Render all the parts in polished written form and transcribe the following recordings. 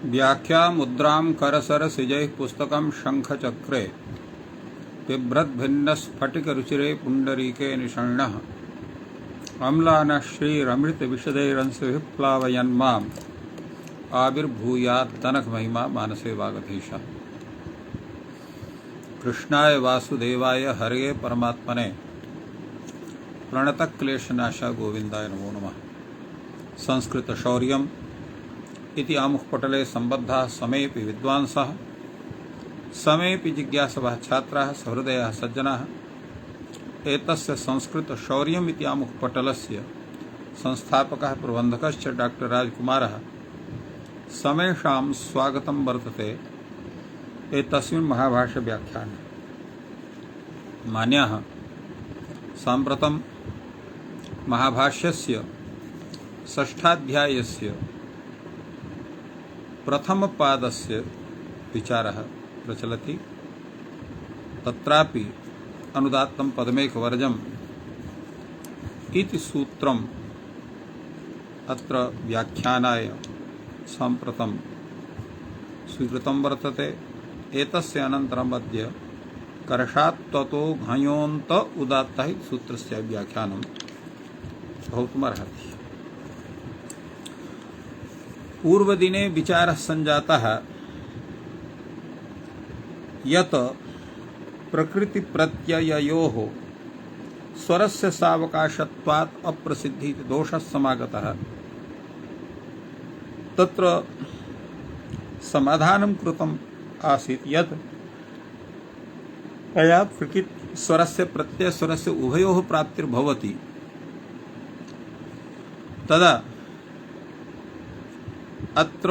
व्याख्या मुद्रां करसर सिजैः पुस्तकं शंखचक्रे बिभ्रद्भिन्नस्फटिकरुचिरे पुण्डरीके निषण्णः अम्लानः श्रीरमृतविशदैरंसुभिः प्लावयन्माम् आविर्भूयाद्दनकमहिमा मानसे वागधीशः। कृष्णाय वासुदेवाय हरये परमात्मने प्रणतक्लेशनाशाय गोविन्दाय नमो नमः। संस्कृत शौर्यम् इति आमुखपटले सम्बद्धाः समेऽपि विद्वांसः समेऽपि जिज्ञासवः छात्राः सहृदयाः सज्जनाः एतस्य संस्कृत शौर्यम् इति आमुखपटलस्य संस्थापकः प्रबन्धकश्च डॉक्टर राजकुमारः समेषां स्वागतं वर्तते एतस्मिन् महाभाष्य व्याख्याने। मान्याः साम्प्रतं महाभाष्यस्य षष्ठाध्यायस्य प्रथमपादस्य विचारः प्रचलति। तत्रापि अनुदात्तं पदमेकवर्जम् इति सूत्रम् अत्र व्याख्यानाय साम्प्रतं स्वीकृतं वर्तते। एतस्य अनन्तरम् अद्य कर्षात् ततो घञोऽन्त उदात्तः इति सूत्रस्य व्याख्यानं भवितुमर्हति। पूर्वदिने विचारः सञ्जातः यत् प्रकृतिप्रत्यययोः स्वरस्य सावकाशत्वात् अप्रसिद्धि इति दोषः समागतः। तत्र समाधानं कृतम् आसीत् यत् अया प्रकृति स्वरस्य प्रत्ययस्वरस्य उभयोः प्राप्तिर्भवति तदा अत्र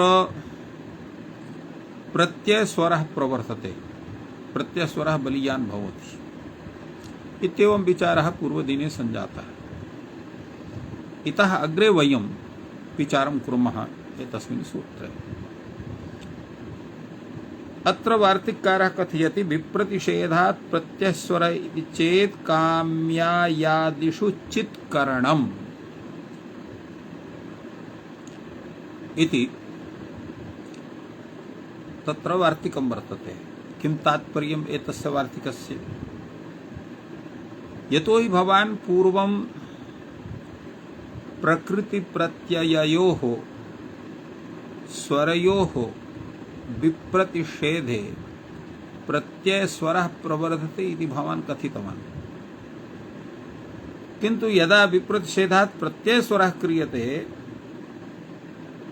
प्रत्ययस्वरः प्रवर्तते, प्रत्ययस्वरः बलीयान् भवति इत्येवं विचारः पूर्वदिने सञ्जातः। इतः अग्रे वयं विचारं कुर्मः एतस्मिन् सूत्रे। अत्र वार्तिककारः कथयति विप्रतिषेधात् प्रत्ययस्वर इति चेत् काम्यायादिषु चित्करणम् इति तत्र वार्तिकं वर्तते। किं तात्पर्यम् एतस्य वार्तिकस्य? यतो हि भवान् पूर्वं प्रकृतिप्रत्यययोः स्वरयोः विप्रतिषेधे प्रत्ययस्वरः प्रवर्धते इति भवान् कथितवान्, किन्तु यदा विप्रतिषेधात् प्रत्ययस्वरः क्रियते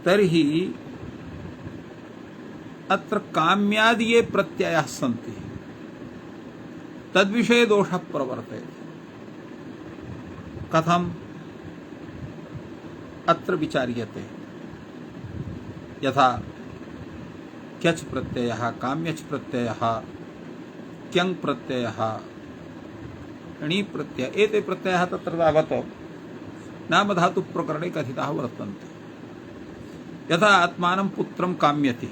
तर्हि अत्र काम्यादि ये प्रत्ययाः सन्ति तद्विषये दोषः प्रवर्तते। कथम्? अत्र विचार्यते। यथा क्यच् प्रत्ययः, काम्यच् प्रत्ययः, क्यङ् प्रत्ययः, णी प्रत्ययः, एते प्रत्ययाः तत्र तावत् नामधातु प्रकरणे कथिताः वर्तन्ते। यथा आत्मानं पुत्रं काम्यति,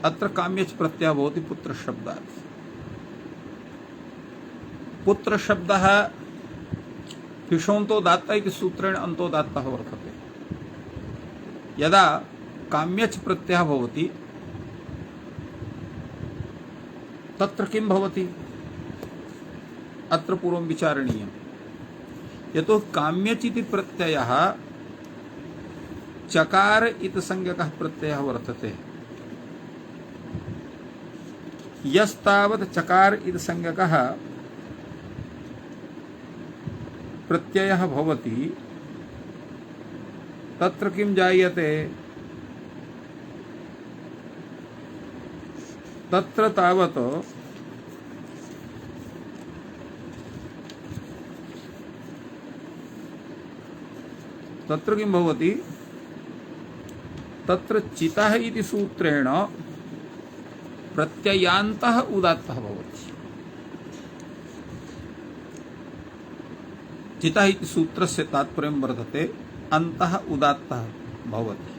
अत्र काम्यच् प्रत्ययः भवति पुत्रशब्दात्। पुत्रशब्दः हिषोऽन्तोदात्तः इति सूत्रेण अन्तोदात्तः वर्तते। यदा काम्यच् प्रत्ययः भवति तत्र किं भवति? अत्र पूर्वं विचारणीयम्। यतो काम्यच् इति प्रत्ययः चकार इति संज्ञकः प्रत्ययः वर्तते। यस्तावत् चकार इति संज्ञकः प्रत्ययः भवति तत्र किं जायते? तत्र तावत् तत्र किं भवति? तत्र चितः इति सूत्रेण प्रत्ययान्तः उदात्तः भवति। चितः इति सूत्रस्य तात्पर्यं वर्तते अन्तः उदात्तः भवति।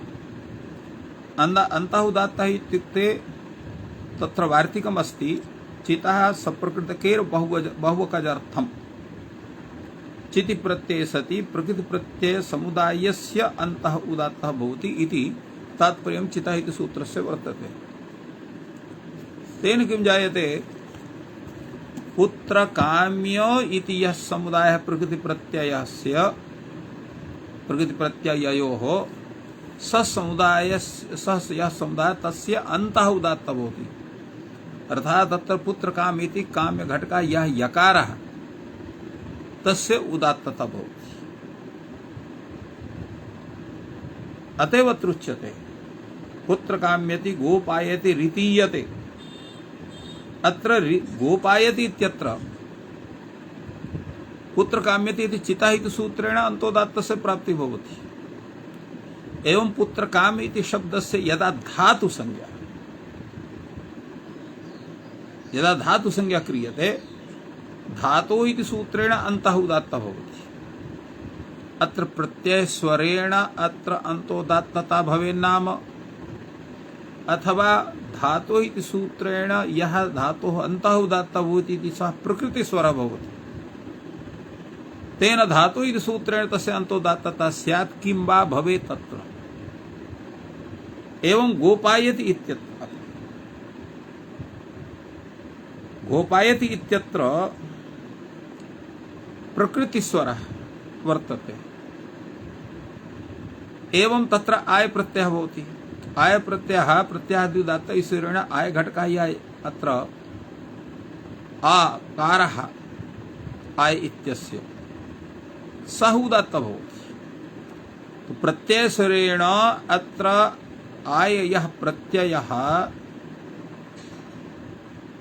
अन्तः उदात्तः इत्युक्ते तत्र वार्तिकम् अस्ति चितः सप्रकृतकेर बहुवचनार्थम् चिति प्रत्यय सति प्रकृति प्रत्यय समुदायस्य अन्तः उदात्तः भवति इति तात्पर्यं चितः इति सूत्रस्य वर्तते। तेन किं जायते, पुत्र काम्य इति यः समुदायः प्रकृति प्रत्यययोः स समुदाय यः समुदाय तस्य अन्तः उदात्तः भवति। अर्थात् तत्र पुत्र काम इति काम्य घटकः यः यकारः तस्य उदात्तता भवति। अतएव तृच्यते पुत्र काम्यति गोपायति रीतीयते। अत्र गोपायति इत्यत्र पुत्र काम्यति इति चितः इति सूत्रेण अन्तोदात्तस्य प्राप्ति भवति। एवं पुत्र काम इति शब्दस्य यदा धातु संज्ञा क्रियते धातो इति सूत्रेण अन्तः उदात्तः भवति। अत्र प्रत्यय स्वरेण अत्र अन्तोदात्तता भवेन्नाम अथवा धातो इति सूत्रेण यः धातोः अन्तः उदात्तः भवति इति सः प्रकृतिस्वरः भवति। तेन धातो इति सूत्रेण तस्य अन्तोदात्तता स्यात् किं वा भवेत् तत्र। एवं गोपायति इत्यत्र गोपायति इत्यत्र प्रकृतिस्वरः वर्तते। एवं तत्र आय प्रत्ययः भवति। आय प्रत्ययः प्रत्याद्युदात्त ईश्वरेण आय घटकः यः अत्र आकारः आय इत्यस्य सः उदात्तः भवति। तो प्रत्ययस्वरेण अत्र आय यः प्रत्ययः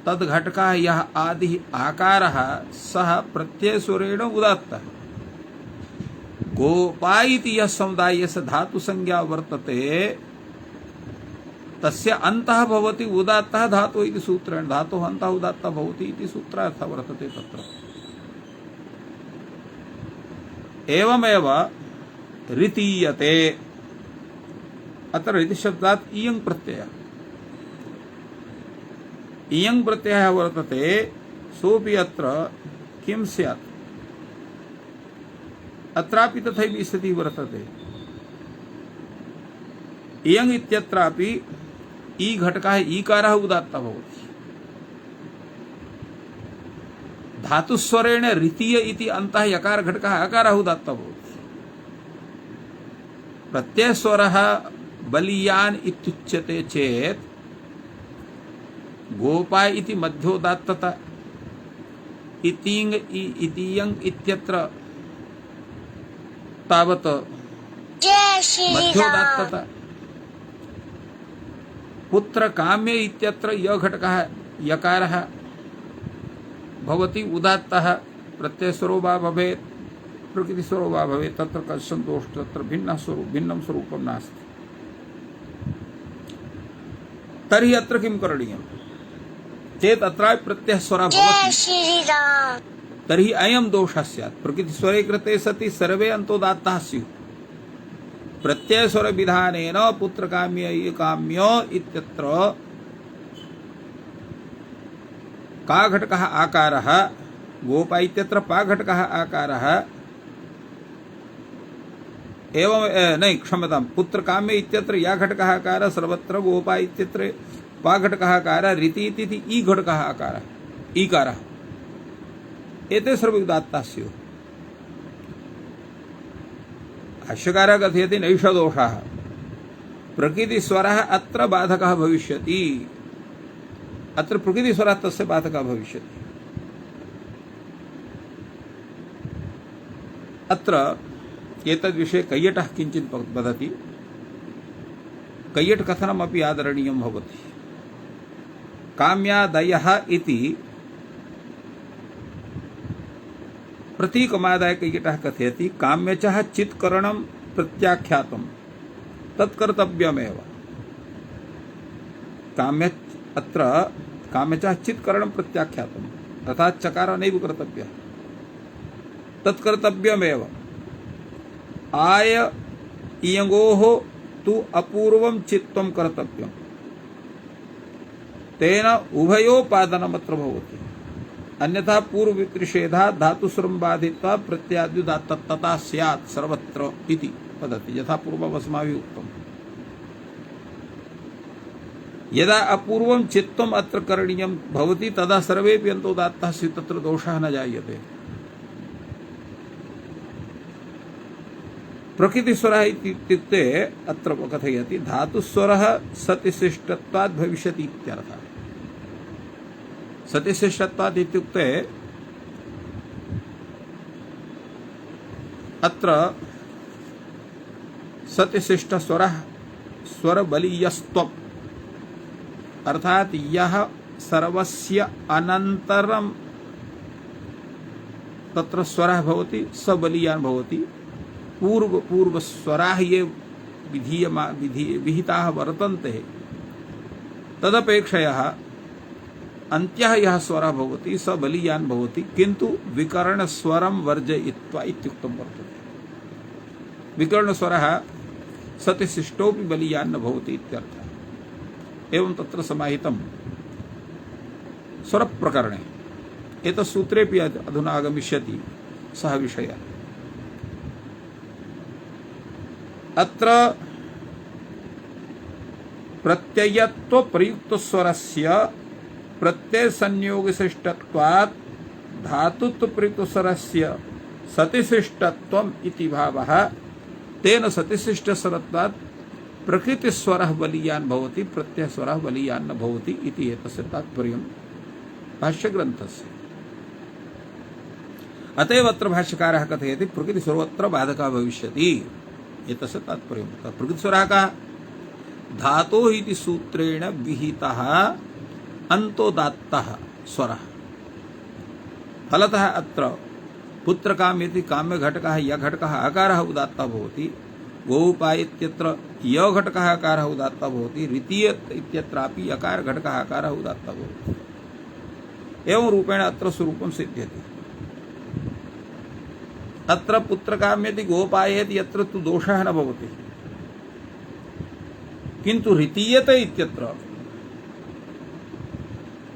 तद घटकः यः आदिः आकारः सः प्रत्ययस्वरेण उदात्तः। गोपा इति यः समुदायस्य धातु संज्ञा वर्तते तस्य अन्तः भवति उदात्तः धातु इति सूत्रेण। धातोः अन्तः उदात्तः भवति इति सूत्रार्थः वर्तते तत्र। एवमेव रीतीयते। अत्र रीति शब्दात् इयङ् प्रत्ययः इयङ् प्रत्ययः वर्तते। सोऽपि अत्र किं स्यात्, अत्रापि तथैव स्थितिः वर्तते। इयङ् इत्यत्रापि ई घटकः ईकारः उदात्तः भवति। धातुस्वरेण रीतीय इति अन्तः यकार घटकः आकारः उदात्तः भवति। प्रत्ययस्वरः बलीयान् इत्युच्यते चेत् गोपा इति मध्योदात्तता इतीयङ् इत्यत्र तावत् मध्योदात्तता। पुत्र काम्य इत्यत्र य घटकः यकारः भवति उदात्तः। प्रत्ययस्वरो वा भवेत् प्रकृतिस्वरो वा भवेत् तत्र कश्चन दोषः तत्र भिन्नं स्वरूपं नास्ति। तर्हि अत्र किं करणीयं चेत् अत्रापि प्रत्ययस्वरः भवति। तर्हि अयं दोषः स्यात्। प्रकृतिस्वरे कृते सति सर्वे अन्तोदात्ताः स्युः। प्रत्ययस्वर विधानेन पुत्र काम्य काम्य इत्यत्र का घटकः आकारः, गोपा इत्यत्र पा घटकः आकारः एवं नहीं क्षम्यतां, पुत्र काम्य इत्यत्र या घटकः आकारः सर्वत्र गोपा इत्यत्र पा घटकः आकारः रीति इति ई घटकः आकारः ईकारः एते सर्वे उदात्ताः स्युः। भाष्यकारः कथयति नैष दोषः प्रकृतिस्वरः अत्र बाधकः भविष्यति। अत्र प्रकृतिस्वरः तस्य बाधकः भविष्यति। अत्र एतद्विषये कैयटः किञ्चित् वदति। कैयट कथनमपि आदरणीयं भवति। काम्यादयः इति प्रतीकमादाय कैयटः कथयति काम्यचः चित्करणं प्रत्याख्यातं तत्कर्तव्यमेव। अत्र काम्यचः चित्करणं प्रत्याख्यातम् अर्थात् चकार नैव कर्तव्यः तत्कर्तव्यमेव। आय इयङोः तु अपूर्वं चित्तं कर्तव्यम् तेन उभयोपादनमत्र भवति। अन्यथा पूर्व वित्रिषेधा धातुस्वरम बाधित्वा प्रत्याद्युदात्तता स्यात् सर्वत्र इति वदति यथा पूर्वमस्माभिः उक्तम्। यदा अपूर्वं चित्तम् अत्र करणीयं भवति तदा सर्वेपि अन्तोदात्ताः स्युः तत्र दोषः न जायते। प्रकृतिस्वरः इत्युक्ते अत्र कथयति धातुस्वरः सतिशिष्टत्वात् भविष्यति इत्यर्थः। सतिशिष्टत्वात् इत्युक्ते अत्र सतिशिष्टस्वरः स्वरबलीयस्त्वम् अर्थात यह सर्वस्य अनन्तरं तत्र स्वरः भवति स बलीयान् भवति। पूर्व स्वराः ये विहिताः वर्तन्ते तदपेक्षया अन्त्यः यः स्वरः भवति स बलीयान् भवति, किन्तु विकरणस्वरं वर्जयित्वा इत्युक्तं वर्तते। विकरणस्वरः सतिशिष्टोऽपि बलीयान् न भवति इत्यर्थः। एवं तत्र समाहितं स्वरप्रकरणे एतत् सूत्रेऽपि अधुना आगमिष्यति सः विषयः। अत्र प्रत्ययत्व प्रयुक्तस्वरस्य प्रत्ययसंयोगशिष्टत्वात् धातुत्व प्रयुक्तस्वरस्य सतिशिष्टत्वम् इति भावः। तेन सतिशिष्टस्वरत्वात् प्रकृतिस्वरः बलीयान् भवति, प्रत्ययस्वरः बलीयान् न भवति इति एतस्य तात्पर्यं भाष्यग्रन्थस्य। अतएव अत्र भाष्यकारः कथयति प्रकृतिस्वरोऽत्र बाधकः भविष्यति एतस्य तात्पर्यं। प्रकृतिस्वरः कः? धातोः इति सूत्रेण विहितः अन्तोदात्तः स्वरः। फलतः अत्र पुत्रकामेति काम्यघटकः य घटकः अकारः उदात्तः भवति। गोपाय इत्यत्र य घटकः अकारः उदात्तः भवति। ऋतीय इत्यत्रापि यकार घटकः अकारः उदात्तः भवति। एवं रूपेण अत्र स्वरूपं सिद्ध्यति। अत्र पुत्रकामेति गोपायेति यत्र तु दोषः न भवति, किन्तु ऋतीयते इत्यत्र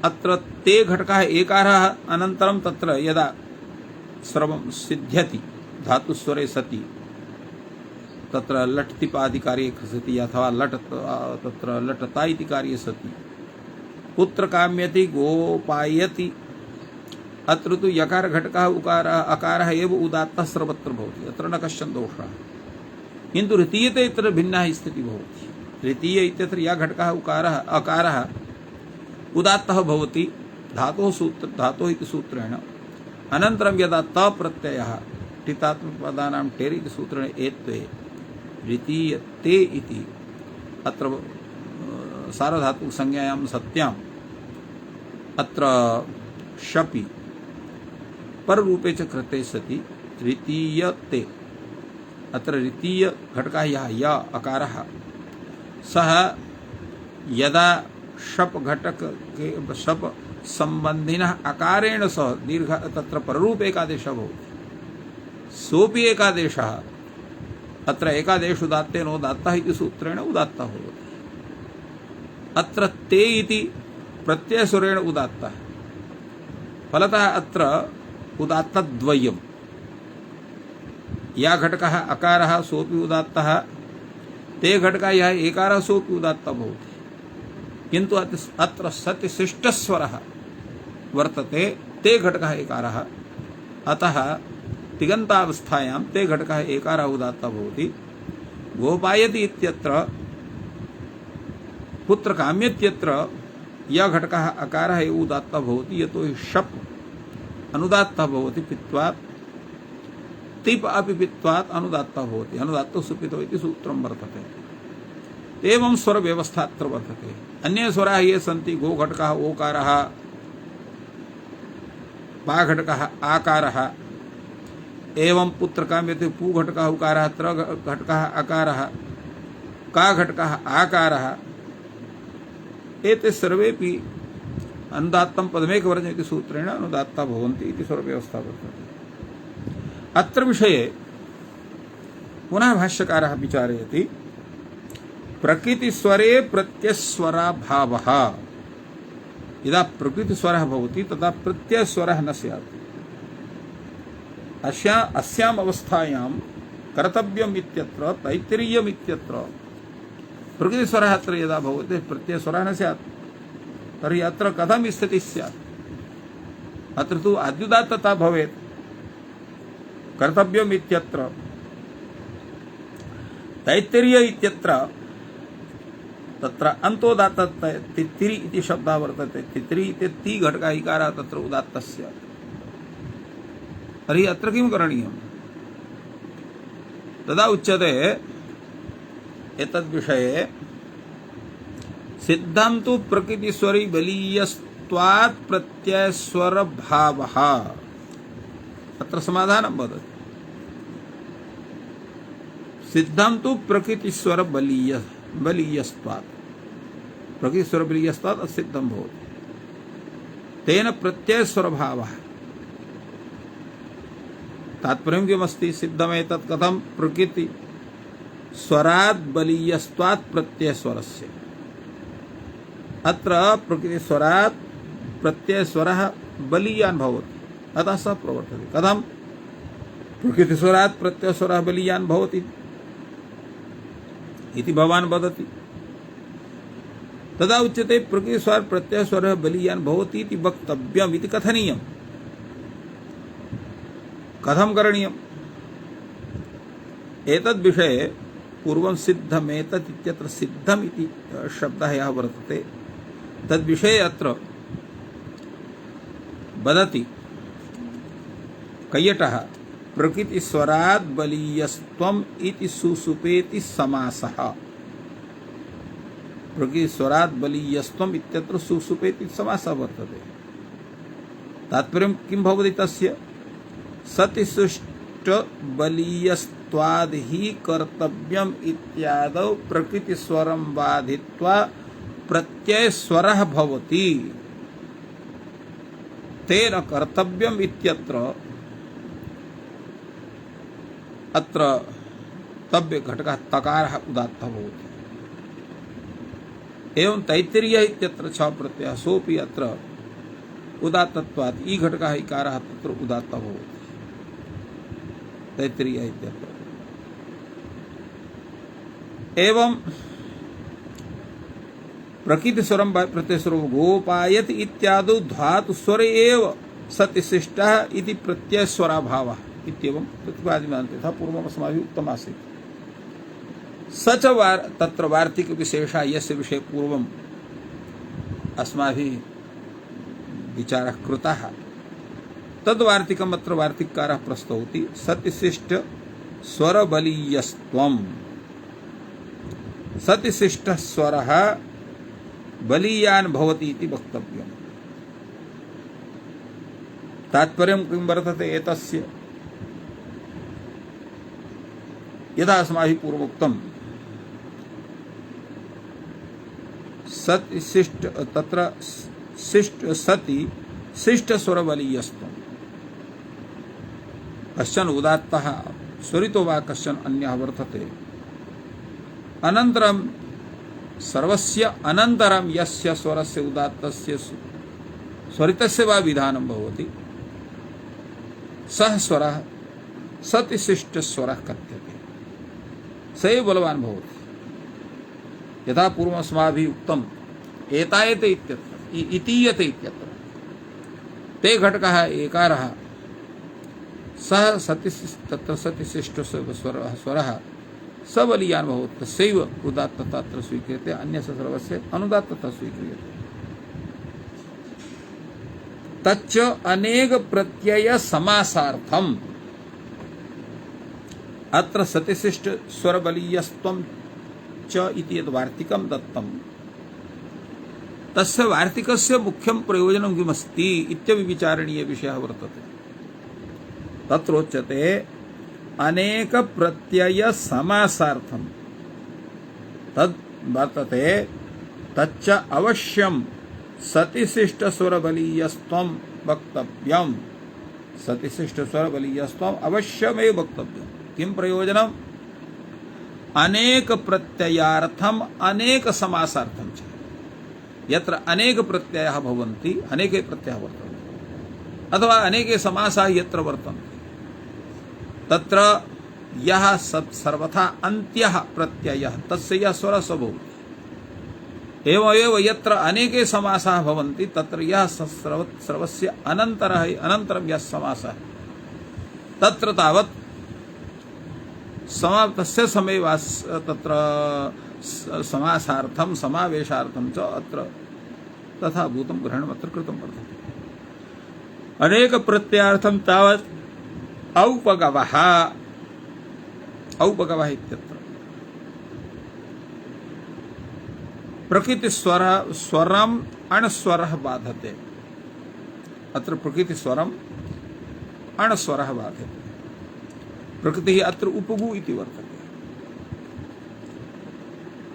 अत्र ते घटकः एकारः अनन्तरं तत्र यदा सर्वं सिद्ध्यति धातुस्वरे सति तत्र लट्तिपादि कार्ये सति अथवा लट् तत्र लटता इति कार्ये सति पुत्रकाम्यति गोपायति अत्र तु यकार घटकः उकारः अकारः एव उदात्तः सर्वत्र भवति। अत्र न कश्चन दोषः, किन्तु ऋतीयते इत्यत्र भिन्ना स्थितिः भवति। ऋतीय इत्यत्र यः घटकः उकारः अकारः उदात्तः भवति धातोः इति सूत्रेण। अनन्तरं यदा त प्रत्ययः टितात्मकपदानां टेर् इति सूत्रेण एत्वे ऋतीयते इति अत्र सार्वधातुकसंज्ञायां सत्याम् अत्र शपि पररूपे च कृते सति ऋतीयते। अत्र ऋतीय घटकः यः य अकारः सः यदा शप घटक के शप संबंधिनः अकारेण सह दीर्घ तत्र पररूप एकादेशः भवति। सोऽपि एकादेशः अत्र एकादेश उदात्तेन उदात्तः इति सूत्रेण उदात्तः भवति। अत्र ते इति प्रत्ययस्वरेण उदात्तः। फलतः अत्र उदात्तद्वयम्। या घटकः अकारः सोऽपि उदात्तः, ते घटकः यः एकारः सोऽपि उदात्तः भवति, किन्तु अत्र सतिशिष्टस्वरः वर्तते ते घटकः एकारः। अतः तिङन्तावस्थायां ते घटकः एकारः उदात्तः भवति। गोपायति इत्यत्र पुत्रकाम्यत्यत्र यः घटकः अकारः एव उदात्तः भवति, यतोहि शप् अनुदात्तः भवति पित्वात्। तिप् अपि पित्वात् अनुदात्तः भवति। अनुदात्तः सुपितो इति सूत्रं वर्तते। एवं स्वर व्यवस्था अत्र वर्तते। अन्ये स्वराः ये सन्ति गो घटकः ओकारः, पा घटकः आकारः, एवं पुत्रकाम्यते पू घटकः उकारः, त्र घटकः अकारः, का घटकः आकारः, एते सर्वेपि अनुदात्तं पदमेकवर्जम् इति सूत्रेण अनुदात्ता भवन्ति इति स्वरव्यवस्था वर्तते। अत्र विषये पुनः भाष्यकारः विचारयति प्रकृतिस्वरे प्रत्ययस्वराभावः यदा प्रकृतिस्वरः भवति तदा प्रत्ययस्वरः न स्यात्। अस्याम् अवस्थायां कर्तव्यम् इत्यत्र तैत्तिरीयम् इत्यत्र प्रकृतिस्वरः अत्र यदा भवति प्रत्ययस्वरः न स्यात्, तर्हि अत्र कथं स्थितिः स्यात्? अत्र तु अद्युदात्तता भवेत्। कर्तव्यम् इत्यत्र तैत्तिरीय इत्यत्र तत्र अन्तोदात्त तित्तिरि इति शब्दः वर्तते। तित्तिरि इति ति घटकः इकारः तत्र उदात्तः स्यात्। तर्हि अत्र किं करणीयम्? तदा उच्यते एतद्विषये सिद्धं तु प्रकृतिस्वरि बलीयस्त्वात् प्रत्ययस्वरभावः। अत्र समाधानं वदति। सिद्धं तु प्रकृतिस्वर बलीयस्त्वात्, प्रकृतिस्वर बलीयस्त्वात् सिद्धं भवति। तेन प्रत्ययस्वरभावः। तात्पर्यं किमस्ति? सिद्धमेतत् कथं? प्रकृति स्वरात् बलीयस्त्वात् प्रत्ययस्वरस्य। अत्र प्रकृतिस्वरात् प्रत्ययस्वरः बलीयान् भवति, अतः सः प्रवर्तते। कथं? प्रकृतिस्वरात् प्रत्ययस्वरः बलीयान् भवति इति भवान् वदति। तदा उच्यते प्रकृतिस्वरात् प्रत्ययस्वरः बलीयान् भवति इति वक्तव्यम् इति कथनीयम्। कथं करणीयम्? एतद्विषये पूर्वं सिद्धमेतत् इत्यत्र सिद्धम् इति शब्दः यः वर्तते तद्विषये अत्र वदति कैयटः प्रकृतिस्वरात् बलीयस्त्वम् इति सुसुपेति समासः। प्रकृतिस्वरात् बलीयस्त्वम् इत्यत्र सुसुपेति समासः वर्तते। तात्पर्यं किं भवति तस्य? सतिशिष्ट बलीयस्त्वाद् हि कर्तव्यम् इत्यादौ प्रकृतिस्वरं बाधित्वा प्रत्ययस्वरः भवति। तेन कर्तव्यम् इत्यत्र अत्र तव्य घटकः तकारः उदात्तः भवति। एवं तैत्तिरीयः इत्यत्र छ प्रत्ययः सोऽपि अत्र उदात्तत्वात् ई घटकः इकारः तत्र उदात्तः भवति। तैत्तिरीयः इत्यत्र एवं प्रकृतिस्वरं प्रत्ययस्वरं गोपायति इत्यादौ धातुस्वरे एव सतिशिष्टः इति प्रत्ययस्वराभावः इत्येवं प्रतिपाद्यते। तथा पूर्वम् अस्माभिः उक्तम् आसीत्। स च तत्र वार्तिकविशेषः यस्य विषये पूर्वम् अस्माभिः विचारः कृतः तद्वार्तिकम् अत्र वार्तिककारः प्रस्तौति। सतिशिष्ट स्वरबलीयस्त्वम्, सतिशिष्टः स्वरः बलीयान् भवति इति वक्तव्यम्। तात्पर्यं किं वर्तते एतस्य? यदा अस्माभिः पूर्वोक्तम् सतिशिष्ट तत्र शिष्ट सति शिष्टस्वरबलीयस्त्वम् कश्चन उदात्तः स्वरितो वा कश्चन अन्यः वर्तते। अनन्तरं सर्वस्य अनन्तरं यस्य स्वरस्य उदात्तस्य स्वरितस्य वा विधानं भवति सः स्वरः सतिशिष्टस्वरः कथ्यते। स एव बलवान् भवति। यथा पूर्वम् अस्माभिः उक्तम् एतायते इत्यत्र इतीयते इत्यत्र ते घटकः एकारः सः तत्र सतिशिष्टस्वरः सबलीयान् भवति। तस्यैव उदात्तता अत्र स्वीक्रियते, अन्यस्य सर्वस्य अनुदात्तता स्वीक्रियते। तच्च अनेक प्रत्यय समासार्थम् अत्र सतिशिष्ट स्वरबलीयस्त्वं च इति यद् वार्तिकं दत्तं तस्य वार्तिकस्य मुख्यं प्रयोजनं किमस्ति इत्यविचारणीयविषयः वर्तते। तत्रोच्यते अनेक प्रत्यय समासार्थं तद् वर्तते। तच्च अवश्यं सतिशिष्ट स्वरबलीयस्त्वं वक्तव्यं। सतिशिष्ट स्वरबलीयस्त्वं अवश्यमेव वक्तव्यं। किं प्रयोजनम्? अनेक प्रत्ययार्थम अनेक समासार्थम च। यत्र अनेक प्रत्ययाः भवन्ति, अनेके प्रत्ययाः वर्तन्ते, अथवा अनेके समासाः यत्र वर्तन्ते, तत्र यः सर्वथा अन्त्यः प्रत्ययः तस्य यः स्वरः स भवति। एवमेव यत्र अनेके समासाः भवन्ति तत्र यः सर्वस्य अनन्तरं यः समासः तत्र तावत् समाप्तस्य समये तत्र समासार्थं समावेशार्थं च अत्र तथा भूतं ग्रहणम् अत्र कृतं वर्तते। अनेक प्रत्ययार्थं तावत् औपगवः इत्यत्र प्रकृति स्वरम अणस्वरः बाधते। अत्र प्रकृति स्वरम अणस्वरः बाधते। प्रकृति अत्र उपगु इति वर्तते।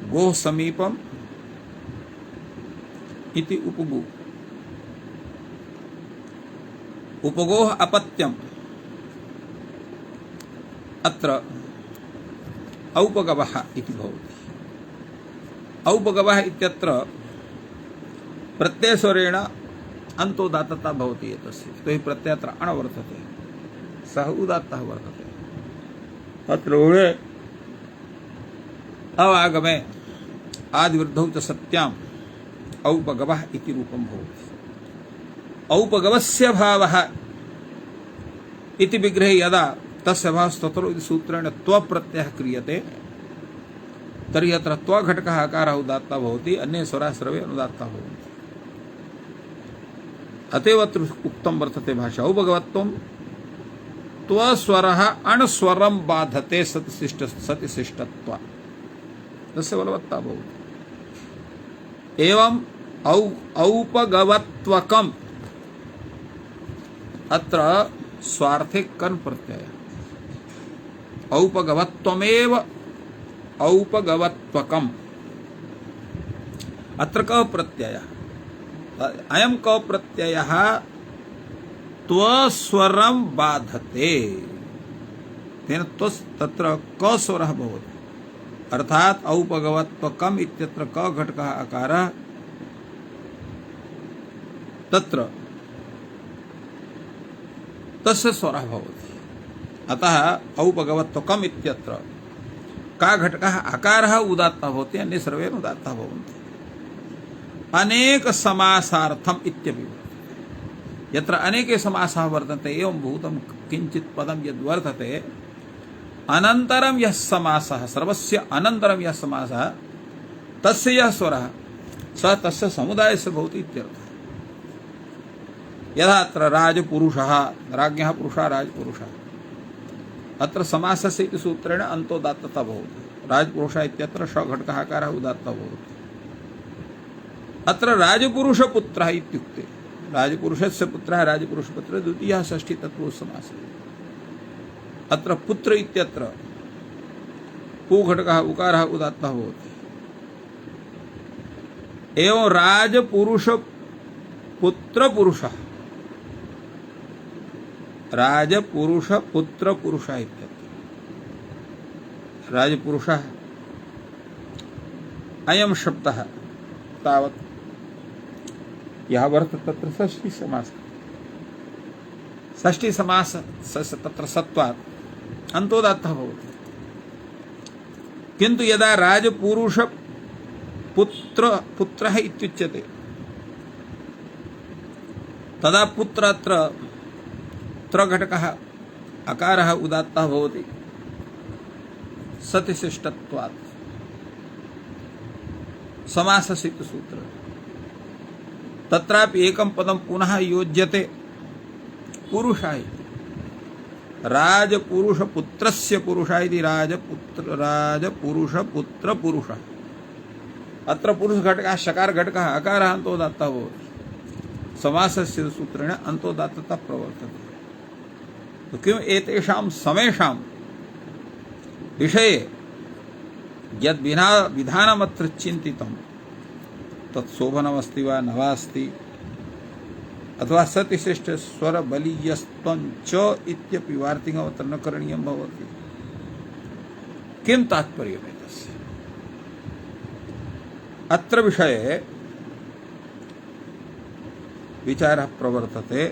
गोः समीपम इति उपगु, उपगोः अपत्यम अत्र औपगवः इति भवति। औपगवः इत्यत्र प्रत्ययस्वरेण अन्तोदात्तता भवति एतस्य, तो हि प्रत्ययः अत्र अण वर्तते, सः उदात्तः वर्तते। अत्र ऊहे अवागमे आदिवृद्धौ च सत्याम् औपगवः इति रूपं भवति। औपगवस्य भावः इति विग्रहे यदा तस्य भावस्ततो इति सूत्रेण त्वप्रत्ययः क्रियते तर्हि अत्र त्वघटकः आकारः उदात्तः भवति, अन्ये स्वराः सर्वे अनुदात्ताः भवन्ति। अतएव अत्र उक्तं वर्तते भाषा औपगवत्वं त्वस्वरः अणस्वरं बाधते सतिशिष्टत्वात्, तस्य बलवत्ता भवति। एवं औपगवत्वकम् अत्र स्वार्थे कन् प्रत्यय, औपगवत्वमेव औपगवत्वकम् अत्र क प्रत्ययः, अयं क प्रत्ययः त्वस्वरं बाधते, तेन तत्र क स्वरः भवति। अर्थात औपगवत्वकम् इत्यत्र क घटकः आकारः तत्र तस्य स्वरः भवति। अतः औपगवत्वकम् इत्यत्र का घटकः आकारः उदात्तः भवति, अन्ये सर्वे अनुदात्तः भवन्ति। अनेक समासार्थम् इत्यपि वर्तते। यत्र अनेके समासाः वर्तन्ते एवं भूतं किञ्चित् पदं यद् वर्तते अनन्तरं यः समासः, सर्वस्य अनन्तरं यः समासः तस्य यः स्वरः सः तस्य समुदायस्य भवति इत्यर्थः। यथा अत्र राजपुरुषः, राज्ञः पुरुषः राजपुरुषः, अत्र समासस्य इति सूत्रेण अन्तोदात्तता भवति। राजपुरुषः इत्यत्र ष घटकः आकारः उदात्तः भवति। अत्र राजपुरुषपुत्रः इत्युक्ते राजपुरुषस्य पुत्रः राजपुरुषपुत्रः द्वितीयः षष्ठी तत्पुरुषसमासः। अत्र पुत्र इत्यत्र पु घटकः उकारः उदात्तः भवति। एवं राजपुरुषपुत्रपुरुषः, राजपुरुषपुत्रपुरुषः इत्यत्र राजपुरुषः अयं शब्दः तावत् यः वर्तते तत्र षष्ठी समासः, षष्ठी समास तत्र सत्वात् अन्तोदात्तः भवति। किन्तु यदा राजपुरुषपुत्रः इत्युच्यते तदा पुत्र अत्र त्रघटकः अकारः उदात्तः भवति सतिशिष्टत्वात्, समासस्य इति सूत्रेण। तत्रापि एकं पदं पुनः योज्यते पुरुषः इति, राजपुरुषपुत्रस्य पुरुषः इति राजपुरुषपुत्रपुरुषः। अत्र पुरुषघटकः शकारघटकः अकारः अन्तोदात्तः भवति, समासस्य सूत्रेण अन्तोदात्तता प्रवर्तते। तो किम् एतेषां समेषां विषये यद् विधानमत्र चिन्तितं तत् शोभनमस्ति वा न वा अस्ति, अथवा सतिशिष्टस्वरबलीयस्त्वं च इत्यपि वार्तिकमत्र न करणीयं भवति। किं तात्पर्यम् एतस्य? अत्र विषये विचारः प्रवर्तते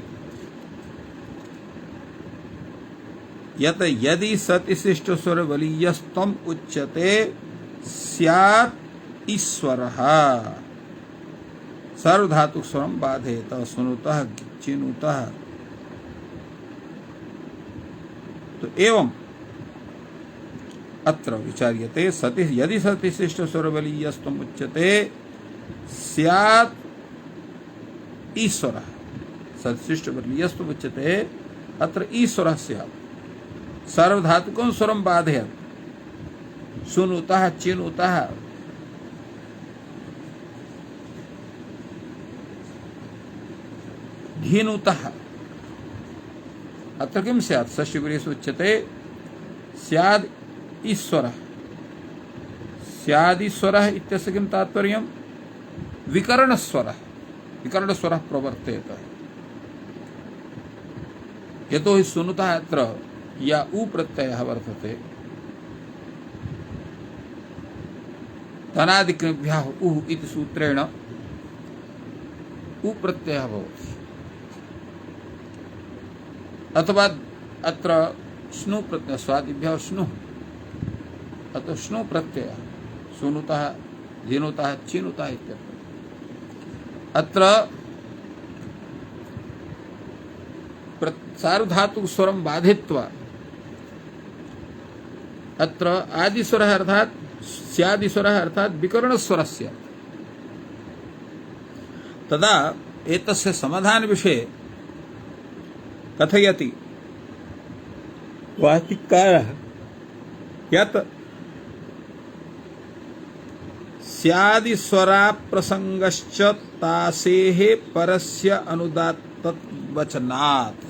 यत यदि सतिशिष्ट स्वर बलीयस्तम उच्यते स्यात् ईश्वरः सर्वधातुक स्वरम बाधेत सुनुतः चिनुतः। तो एवं अत्र विचार्यते सति यदि सतिशिष्ट स्वर बलीयस्तम उच्यते स्यात् ईश्वरः सतिशिष्ट बलीयस्तम उच्यते अत्र ईश्वरः स्यात् सर्वधातुकं स्वरम बाधयत् सुनुतः चिनुतः धीनुतः। अत्र किं स्यात् षष्ठीपुरेषु उच्यते स्याद् ईश्वरः स्यादीश्वरः इत्यस्य किं तात्पर्यं विकरणस्वरः प्रवर्तेत यतो हि सुनुतः अत्र या उ प्रत्ययः वर्तते तनादिक्रिभ्यः उ इति सूत्रेण उ प्रत्ययः भवति अथवा अत्र स्नु प्रत्यय स्वादिभ्यः स्नु अतो स्नु प्रत्यय सुनुतः धीनुतः चिनुतः इत्यत्र अत्र सार्वधातुक स्वरम बाधित्वा अत्र आदिस्वरः अर्थात स्यादिस्वरः अर्थात विकरणस्वरस्य तदा एतस्य समाधान विषये कथयति वार्तिककारः यत् स्यादिस्वराप्रसंगश्च तासेः परस्य अनुदात्तवचनात्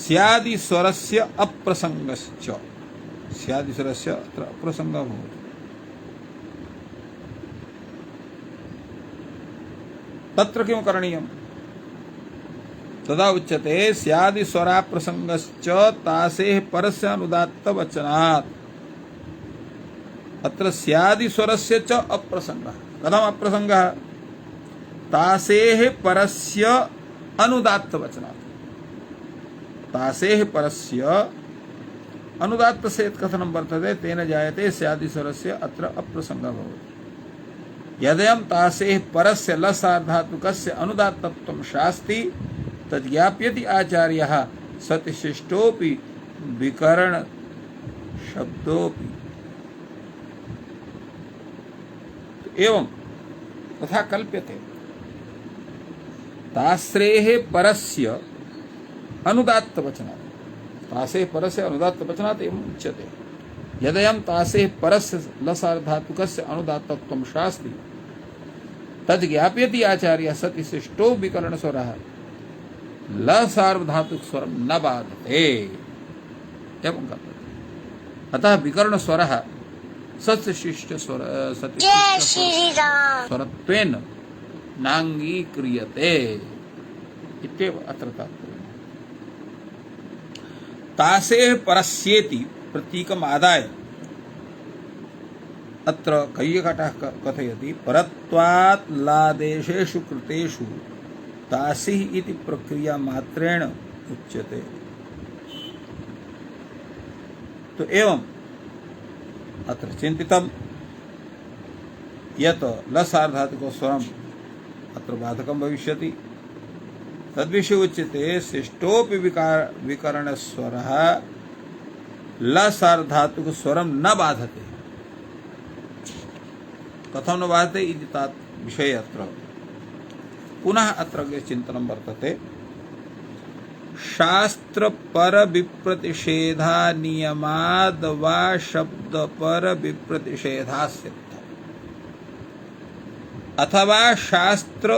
स्यादिस्वरस्य अप्रसंगश्च स्यादिस्वरस्य अत्र अप्रसंगः भवति तत्र किं करणीयम् तदा उच्यते स्यादिस्वराप्रसंगश्च तासेः परस्य अनुदात्तवचनात् अत्र स्यादिस्वरस्य च अप्रसंगः कथम् अप्रसंगः तासेः परस्य अनुदात्तवचनात् तासेः परस्य अनुदात्त से कथनं वर्तते तेन जायते स्यादिस्वरस्य अत्र अप्रसंगः भवति यदयं तासेः परस्य लसार्धातुकस्य अनुदात्तत्वं शास्ति तज्ज्ञाप्यति आचार्यः सतिशिष्टोऽपि विकरण शब्दोऽपि। एवं तथा कल्प्यते तास्रेः परस्य अनुदात्तवचनात् तासेः परस्य अनुदात्तवचनात् एवम् उच्यते यदयं तासेः परस्य लसार्धातुकस्य अनुदात्तत्वं शास्ति तज्ज्ञाप्यति आचार्यः सतिशिष्टो विकरणस्वरः लसार्वधातुक स्वरम न बाधते एवं कथ्यते अतः विकरणस्वरः सत्शिष्ट स्वरत्वेन नांगीक्रियते इत्येव अत्र तात्पर्यम्। तासेः परस्येति प्रतीकम् आदाय अत्र कैयकटः कथयति परत्वात् लादेशेषु कृतेषु तासिः इति प्रक्रिया मात्रेण उच्यते। तो एवं अत्र चिन्तितं यत् लसार्धातुको स्वरम् अत्र बाधकं भविष्यति तद्विषये उच्यते शिष्टोऽपि विकरणस्वरः लसार्धातुक स्वरं न बाधते कथं न बाधते इति तत् विषये अत्र पुनः अत्र चिन्तनं वर्तते शास्त्र पर विप्रतिषेधा नियमाद वा शब्द पर विप्रतिषेधास्य अथवा शास्त्र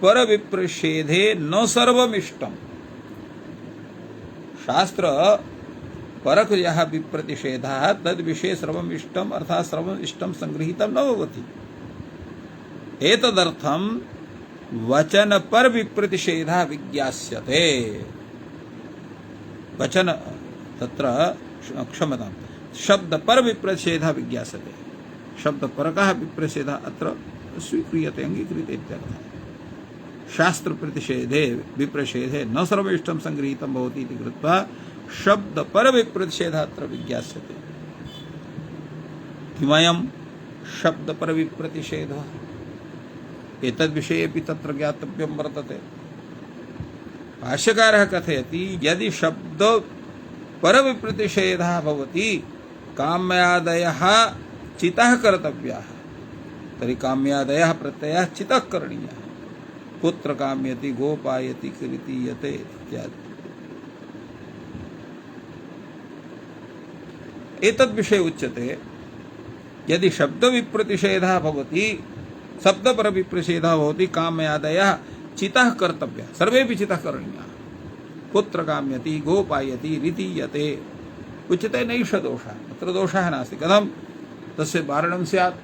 पर विप्रतिषेधे न सर्वमिष्टम् शास्त्र परक यः विप्रतिषेधः तद् विषये सर्वमिष्टम् अर्थात् सर्वमिष्टं संगृहीतं न भवति एतदर्थं वचन पर विप्रतिषेधः विज्ञास्यते वचन तत्र क्षमतां शब्द पर विप्रतिषेधः विज्ञास्यते शब्द परकः विप्रतिषेधः अत्र स्वीक्रियते अंगीक्रियते इत्यर्थः शास्त्र प्रतिषेधे विप्रषेधे न सर्वेष्टं संगृहीतं भवति इति कृत्वा शब्द पर विप्रतिषेधः अत्र विज्ञास्यते। किमयं शब्द पर विप्रतिषेधः एतद्विषयेऽपि तत्र ज्ञातव्यं वर्तते। भाष्यकारः कथयति यदि शब्द पर विप्रतिषेधः भवति काम्यादयः चितः कर्तव्याः तर्हि काम्यादयः प्रत्ययः चितः करणीयः। पुत्र काम्यति गोपायति कृतीयते इत्यादि। एतद् विषये उच्यते यदि शब्द विप्रतिषेधः भवति शब्द पर विप्रतिषेधः भवति काम्यादयः चितः कर्तव्यः सर्वेपि चितः करणीयाः। पुत्र काम्यति गोपायति रीतीयते उच्यते नैष दोषः अत्र दोषः नास्ति। कथं तस्य वारणं स्यात्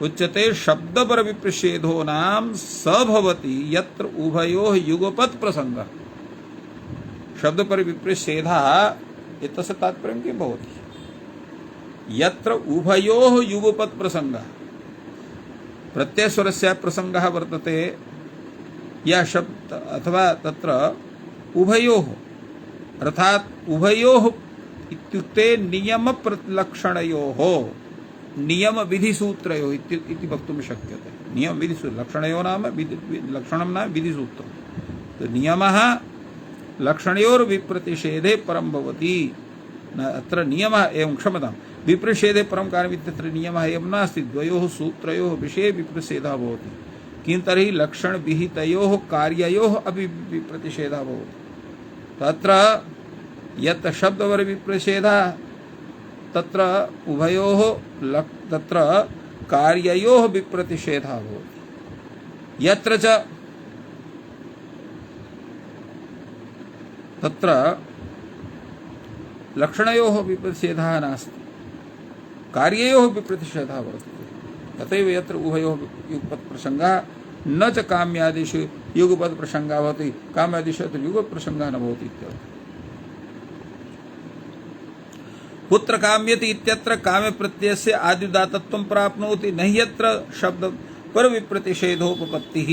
उच्यते शब्द पर विप्रषेधो नाम स भवति यत्र उभयोः युगपत् प्रसंगः। शब्द पर विप्रषेधः एतस्य तात्पर्यं किं भवति यत्र उभयोः युगपत् प्रसंगः प्रत्ययस्वरस्य प्रसंगः वर्तते या शब्द अथवा तत्र उभयोः अर्थात् उभयोः इत्युक्ते नियम लक्षणयोः नियम विधि सूत्रयोः इति वक्तुं शक्यते। नियम विधि सूत्र लक्षणयोः नाम लक्षणं नाम विधि सूत्रं तो नियमः लक्षणयोर् विप्रतिषेधे परं भवति अत्र नियमः एवं क्षमतां विप्रतिषेधे परं कार्यम् इत्यत्र नियमः एवं नास्ति। द्वयोः सूत्रयोः विषये विप्रतिषेधः भवति किन्तु तर्हि लक्षण विहितयोः कार्ययोः अपि विप्रतिषेधः भवति। तत्र यत् शब्दवर विप्रतिषेधः तत्र उभयोः तत्र कार्ययोः विप्रतिषेधः भवति। यत्र च तत्र लक्षणयोः विप्रतिषेधः नास्ति कार्ययोः विप्रतिषेधः वर्तते। तथैव यत्र उभयोः युगपत् प्रसंगः न च काम्यादिषु युगपत् प्रसंगः भवति काम्यादिषु युगपत् प्रसंगः न भवति इत्यर्थः। पुत्र काम्यति इत्यत्र काम्य प्रत्ययस्य आद्युदात्तत्वं प्राप्नोति न यत्र शब्द पर विप्रतिषेधोपपत्तिः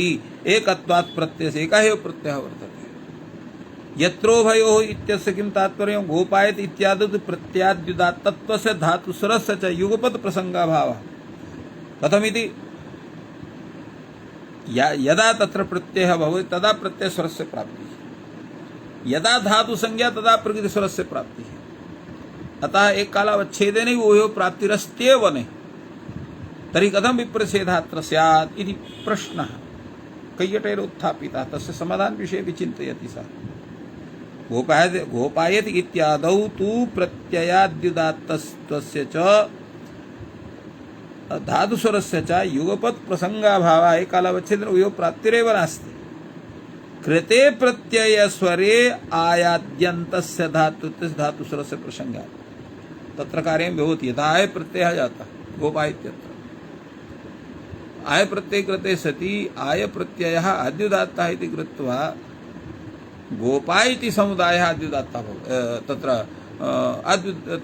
एकत्वात् प्रत्ययस्य एकः एव प्रत्ययः वर्तते। यत्रोभयोः इत्यस्य किं तात्पर्यं गोपायति इत्यादि प्रत्याद्युदात्तत्वस्य धातुस्वरस्य च युगपत् प्रसंगाभावः। कथमिति यदा तत्र प्रत्ययः भवति तदा प्रत्ययस्वरस्य प्राप्तिः यदा धातुसंज्ञा तदा प्रकृतिस्वरस्य प्राप्तिः। अतः एक कालावच्छेदेन उभयोः प्राप्तिरस्त्येव नहीं तर्हि कथं विप्रतिषेधः अत्र स्यात् इति प्रश्नः कैयटेन उत्थापितः। तस्य समाधान विषये विचिन्तयति सः। गोपायति इत्यादौ तु प्रत्ययाद्युदात्तस्य च धातुस्वरस्य च युगपत् प्रसंगाभावः एक कालावच्छेदेन उभयोः प्राप्तिरेव नास्ति। कृते प्रत्ययस्वरे आयाद्यन्तस्य धातुस्वरस्य प्रसंगात् तत्र कार्यं भवति। यथा आय प्रत्ययः जातः गोपाय इत्यत्र आय प्रत्यय कृते सति आय प्रत्ययः अद्युदात्तः इति कृत्वा गोपाय इति समुदायः अद्युदात्तः भवति।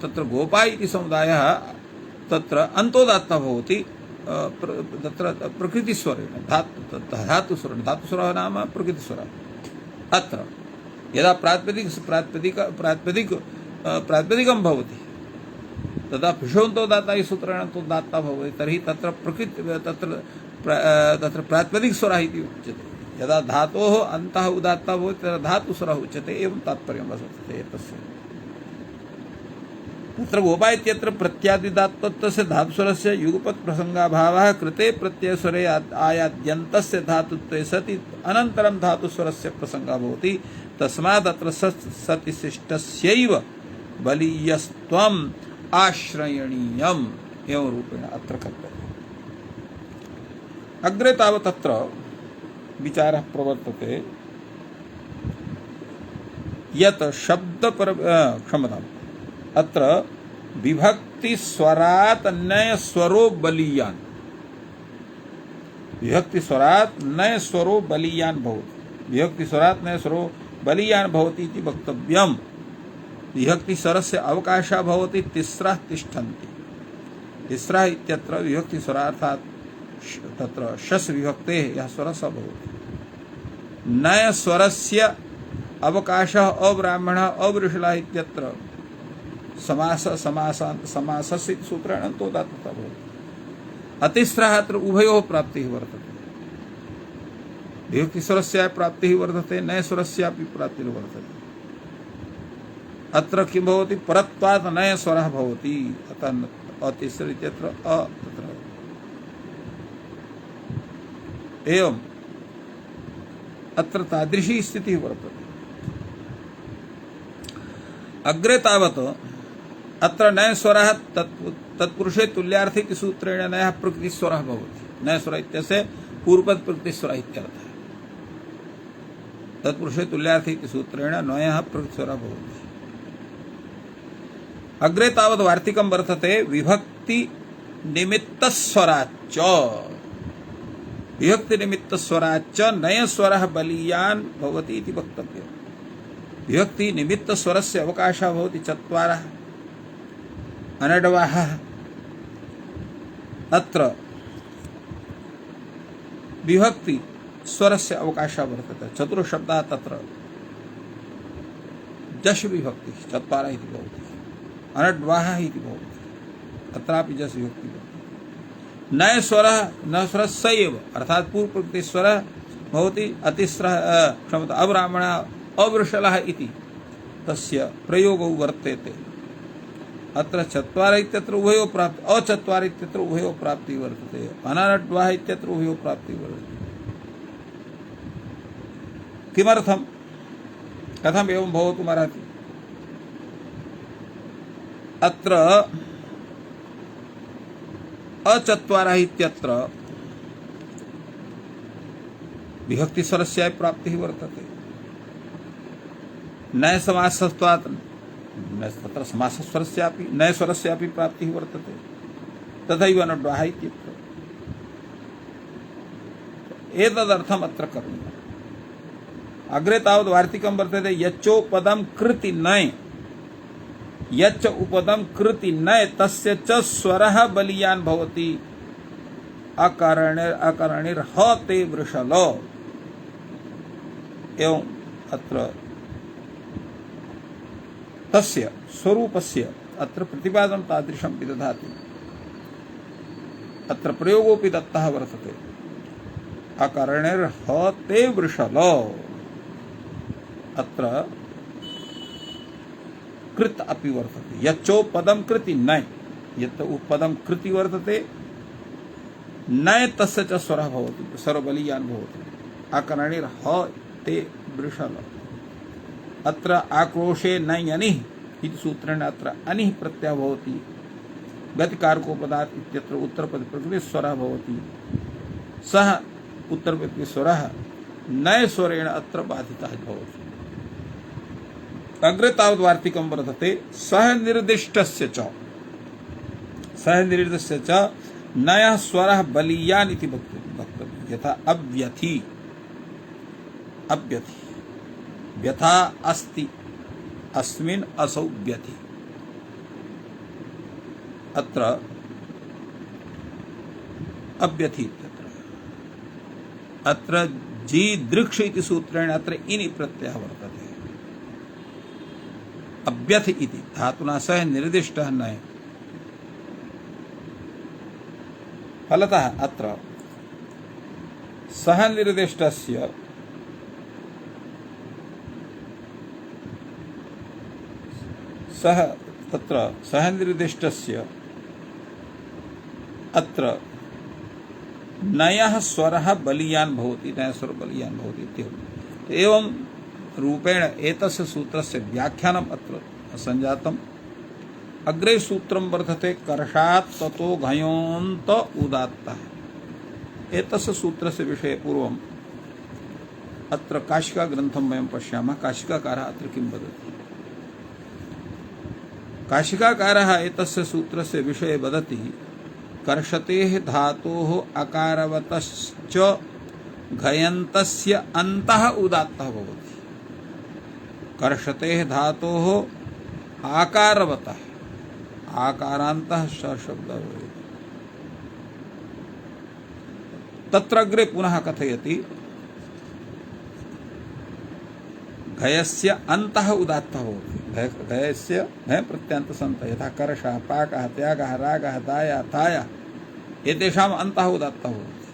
तत्र गोपाय इति समुदायः तत्र अन्तोदात्तः भवति तत्र प्रकृतिस्वरेण धातुस्वरः नाम प्रकृतिस्वरः। अत्र यदा प्रातिपदिकं भवति तदा भिषोन्तोदात्ता इति सूत्रेण तो दात्ता भवति तर्हि तत्र तत्र प्रातिपदिकस्वरः इति उच्यते। यदा धातोः अन्तः उदात्तः भवति तदा धातुस्वरः उच्यते एवं तात्पर्यं वर्तते तस्य। तत्र गोपाय इत्यत्र प्रत्याद्युदात्तस्य धातुस्वरस्य युगपत् प्रसंगाभावः कृते प्रत्ययस्वरे आयाद्यन्तस्य धातुत्वे सति अनन्तरं धातुस्वरस्य प्रसंगः भवति। तस्मात् अत्र सति शिष्टस्यैव बलीयस्त्वम् आश्रयणीयम् एवं रूपेण अत्र कथ्यते। अग्रे तावत् अत्र विचारः प्रवर्तते यत् शब्दपर क्षमताम् अत्र विभक्ति स्वरात् नय स्वरो बलीयान् विभक्ति स्वरात् नय स्वरो बलीयान् भवति। विभक्ति स्वरात् नय स्वरो बलीयान् भवति इति वक्तव्यम्। विभक्ति स्वरस्य अवकाशः भवति तिस्रः तिष्ठन्ति। तिस्रः इत्यत्र विभक्ति स्वरार्थात् तत्र शस् विभक्तेः यः स्वरः स भवति। नय स्वरस्य अवकाशः अब्राह्मणः अवृषलः इत्यत्र समासस्य सूत्रेण अन्तोदात्तता भवति। अतिस्रः अत्र उभयोः प्राप्तिः वर्तते। विभक्तिस्वरस्य प्राप्तिः वर्तते, नयस्वरस्यापि प्राप्तिः वर्तते। अत्र किं भवति? परत्वात् नयस्वरः भवति, अतः अतिस्र इत्यत्र अ तत्र। एवम् अत्र तादृशी स्थितिः वर्तते। अग्रे तावत् अत्र नयस्वरः तत्पुरुषे तुल्यार्थे इति सूत्रेण नयः प्रकृतिस्वरः भवति। नयस्वर इत्यस्य पूर्वपद प्रकृतिस्वरः इत्यर्थः। तत्पुरुषे तुल्यार्थे इति सूत्रेण नयः प्रकृतिस्वरः भवति। अग्रे तावत् वार्तिकं वर्तते विभक्ति निमित्तस्वराच्च। विभक्ति निमित्तस्वराच्च नयस्वरः बलीयान् भवति इति वक्तव्यम्। विभक्ति निमित्तस्वरस्य अवकाशः भवति चत्वारः अनड्वाः। अत्र विभक्ति स्वरस्य अवकाशः वर्तते। चतुर्शब्दाः तत्र जश विभक्ति चत्वारः इति भवति, अनड्वाः इति भवति। अत्रापि जश विभक्ति भवति। नयस्वरः नस्वरस्य एव अर्थात् पूर्वप्रकृतिस्वरः भवति। अतिस्रः क्षमता अब्राह्मणः अवृषलः इति तस्य प्रयोगो वर्तेते। अत्र चत्वारः इत्यत्र उभयोः प्राप्ति, अचत्वारः इत्यत्र उभयोः प्राप्तिः वर्तते, अनड्वाः इत्यत्र उभयोः प्राप्तिः वर्तते। किमर्थं? कथम् एवं भवितुमर्हति? अत्र अचत्वारः इत्यत्र विभक्तिस्वरस्य प्राप्तिः वर्तते। नयसमासत्वात् तत्र समासस्वरस्यापि नयस्वरस्यापि प्राप्तिः वर्तते। तथैव अनड्वाः इत्यत्र एतदर्थम् अत्र करणीयम्। अग्रे तावत् वार्तिकं वर्तते यच्चोपदं कृति नय, यच्च उपदं कृति नय तस्य च स्वरः बलीयान् भवति अकारणेर् ह ते वृषल। एवम् अत्र तस्य स्वरूपस्य अत्र प्रतिपादनं तादृशं विदधाति। अत्र प्रयोगोऽपि दत्तः वर्तते। अकारणेर् ह ते वृषल। अत्र कृत अपि वर्तते। यच्चोपदं कृति नय, यत् उपदं कृति वर्तते, नय तस्य च स्वरः भवति, स्वरबलीयान् भवति। अकारणेर् ह ते वृषल। अत्र आक्रोशे नयनिः इति सूत्रेण अत्र अनिः प्रत्ययः भवति। गतिकारकोपदात् इत्यत्र उत्तरपदप्रकृतिस्वरः भवति। सः उत्तरपदप्रकृतिस्वरः नयस्वरेण अत्र बाधितः भवति। अग्रे तावत् वार्तिकं वर्तते सह निर्दिष्टस्य च नयः स्वरः बलीयान् इति वक्तव्यं। यथा अव्यथि, अव्यथि व्यथा अस्ति, अस्मिन् असौ व्यथि। अत्र अव्यथि इत्यत्र अत्र जी दृक्ष इति सूत्रेण अत्र इनि प्रत्ययः वर्तते। अव्यथ इति धातुना सह निर्दिष्टः नय। फलतः अत्र सह निर्दिष्टस्य सह तत्र सह निर्दिष्टस्य अत्र नयः स्वरः बलीयान् भवति, नयस्वर बलीयान् भवति इत्येवम्। एवं रूपेण एतस्य सूत्रस्य व्याख्यानम् अत्र संजातम्। अग्रे सूत्रं वर्तते कर्षात् ततो घयोन्त उदात्तः। एतस्य सूत्रस्य विषये पूर्वम् अत्र काशिका ग्रन्थं वयं पश्यामः। काशिकाकारः अत्र किं वदति? काशिकाकारः एतस्य सूत्रस्य विषये वदति कर्षतेः धातोः अकारवतश्च घयन्तस्य अन्तः उदात्तः भवति। कर्षतेः धातोः आकारवतः, आकारान्तः शब्दः भवेत्। तत्र अग्रे पुनः कथयति घयस्य अन्तः उदात्तः भवति। घयस्य घय प्रत्यन्तसन्त यथा कर्षः पाकः त्यागः रागः दायः थायः एतेषाम् अन्तः उदात्तः भवति।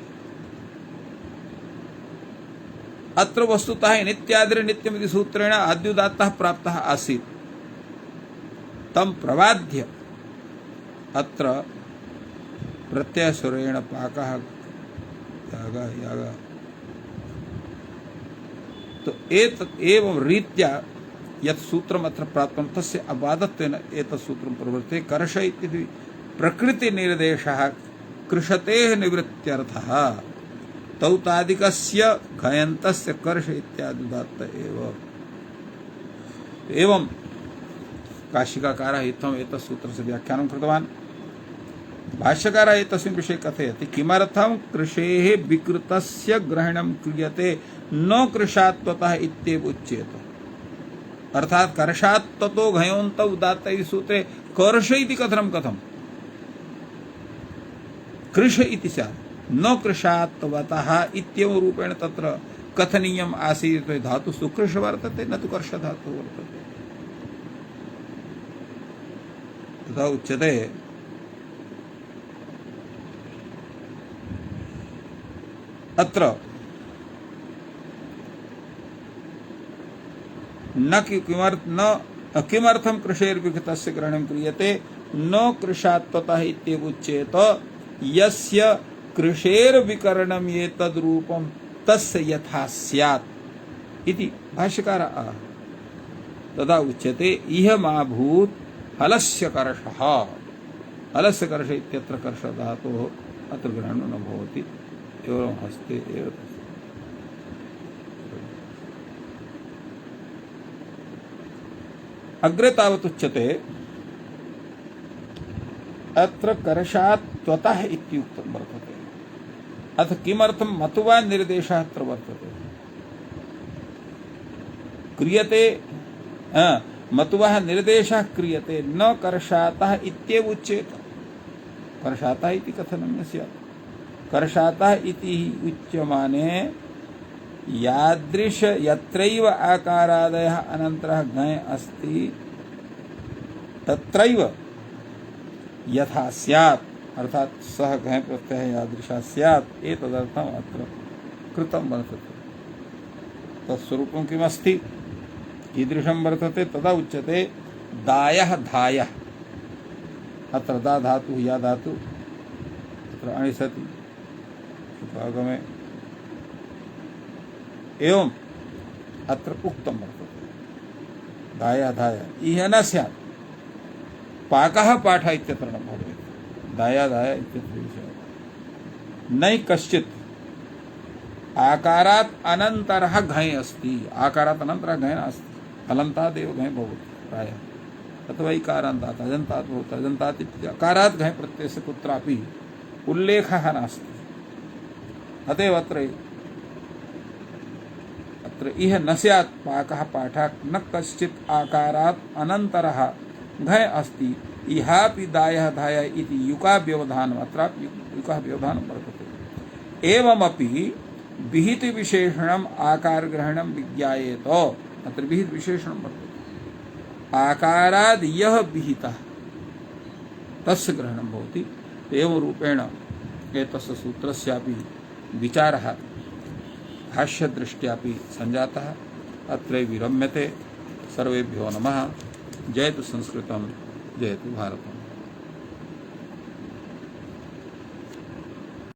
अत्र वस्तुतः नित्यादिर्नित्यमिति सूत्रेण आद्युदात्तः प्राप्तः आसीत्, तं प्रबाध्य अत्र प्रत्ययस्वरेण पाकः त्यागः यागः, तो एवं रीत्या यत् सूत्रम् अत्र प्राप्तं तस्य अबाधत्वेन एतत् सूत्रं प्रवर्तते। कर्ष इति प्रकृतिनिर्देशः कृषतेः निवृत्त्यर्थः तौतादिकस्य घयन्तस्य कर्ष इत्यादि उदात्त एव। एवं काशिकाकारः इत्थम् एतत् सूत्रस्य व्याख्यानं कृतवान्। भाष्यकारः एतस्मिन् विषये कथयति किमर्थं कृषेः विकृतस्य ग्रहणं क्रियते न कृशात्वतः इत्येव उच्यते। अर्थात कर्षात्ततो घयोऽन्त उदात्त इति सूत्रे कर्ष इति कथनं कथं कृष इति स्यात्, न कृशात्वतः इत्येव रूपेण तत्र कथनीयम् आसीत्। धातुस्तु कृष वर्तते न तु कर्ष धातुः वर्तते। तथा उच्यते अत्र न किमर्थं कृषेर्विकृतस्य ग्रहणं क्रियते न कृशात्वतः इत्येव उच्येत यस्य कृषेर्विकरणम् एतद्रूपं तस्य यथा स्यात् इति भाष्यकारः आह। तदा उच्यते इह माभूत् हलस्य कर्षः। हलस्य कर्ष इत्यत्र कर्ष धातोः अत्र ग्रहणो न भवति, एवं हस्ते एव। अग्रे तावत् उच्यते अत्र कर्षात् त्वतः इत्युक्तं वर्तते। अथ किमर्थं मतुवा निर्देशः अत्र वर्तते। क्रियते मतुवः निर्देशः क्रियते न कर्षातः इत्येव उच्येत। कर्षातः इति कथनं न स्यात्। कर्षातः इति उच्यमाने यादृश यत्रैव आकारादयः अनन्तरः घञ् अस्ति तत्रैव यथा स्यात्, अर्थात सः घञ् प्रत्ययः यादृशः स्यात् एतदर्थम् अत्र कृतं वर्तते। तत्स्वरूपं किमस्ति कीदृशं वर्तते तदा उच्यते दायः धायः। अत्र दा धातुः या धातु अत्र अणिसति सुपागमे एवं अत्र उक्तं वर्तते दाया धाया इह न स्यात्। पाकः पाठ इत्यत्र न भवेत्। दाया धाया इत्यत्र विषयः नहि कश्चित् आकारात् अनन्तरः घञ् अस्ति। आकारात् अनन्तरः घञ् नास्ति, हलन्तादेव घञ् भवति प्रायः, अथवा इकारान्तात् अजन्तात् भवति। अजन्तात् इत्यकारात् घञ् प्रत्ययस्य कुत्रापि उल्लेखः नास्ति। अतएव अत्र इह न स्यात् पाकः पाठः न कश्चित् आकारात् अनन्तरः घञ् अस्ति इहापि दायः धायः इति युकाव्यवधानम्। अत्रापि युकः व्यवधानं वर्तते। एवमपि विहित विशेषणम् आकारग्रहणं विज्ञायेत। अत्र विहित विशेषणं वर्तते। आकाराद् यः विहितः तस्य ग्रहणं भवति। एवं रूपेण एतस्य सूत्रस्यापि विचारः भाष्यदृष्ट्यापि सञ्जातः। अत्र विरम्यते। सर्वेभ्यो नमः। जयतु संस्कृतं, जयतु भारतम्।